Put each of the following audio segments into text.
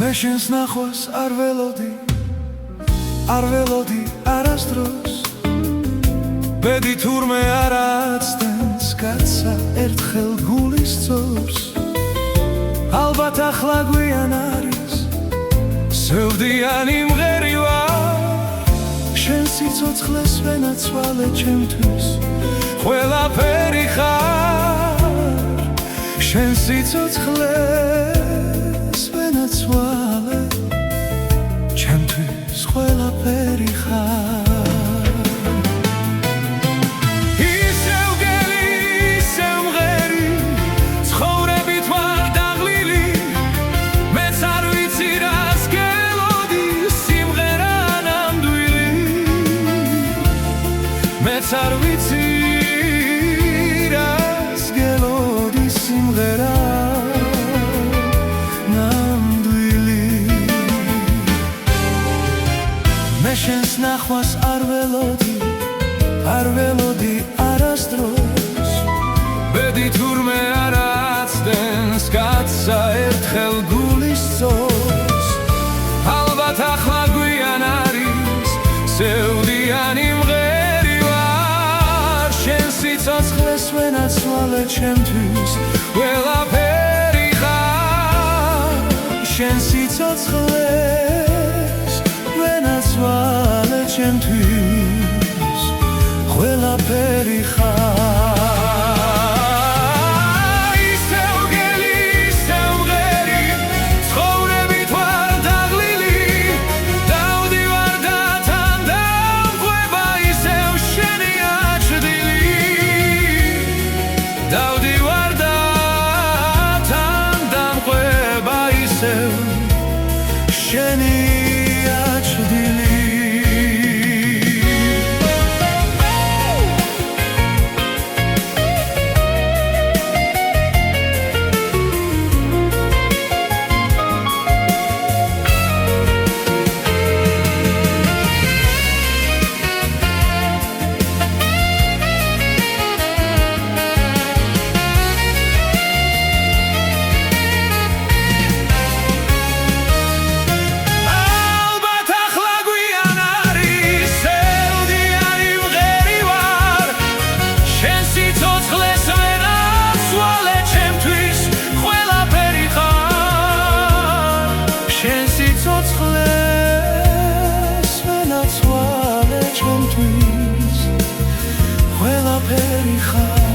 მე შენს ნახვას არ ველოდი არასდროს ბედი თურმე არ აცდენს კაცსა ერთხელ გულის ძობს ალბათ ახლა გვიან არის სევდიანი მღერი ვარ შენ სიცოცხლეს ვენაცვალე ჩემთვის ყველაფერი ხარ შენ სიცოცხლეს ვენაცვალე ჩემთვის ყველაფერი ხარ მეც არ ვიცი რას გელოდი სიმღერა ნამდვილი მე შენს ნახვას არ ველოდი არასდროს ბედი თურმე არ აცდენს კაცსა ერთხელ გულის ძობს ალბათ ახლა გვიან არის სევდიანი სიცოცხლეს ვენაცვალე ჩემთვის ყველაფერი ხარ შენ სიცოცხლეს ვენაცვალე ჩემთვის ყველაფერი ხარ შენი აჩრდილი სიცოცხლეს ვენაცვალე ჩემთვის ყველაფერი ხარ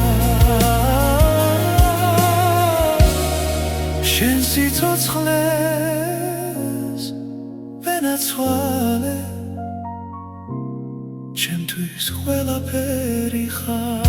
შენ სიცოცხლეს ვენაცვალე ჩემთვის ყველაფერი ხარ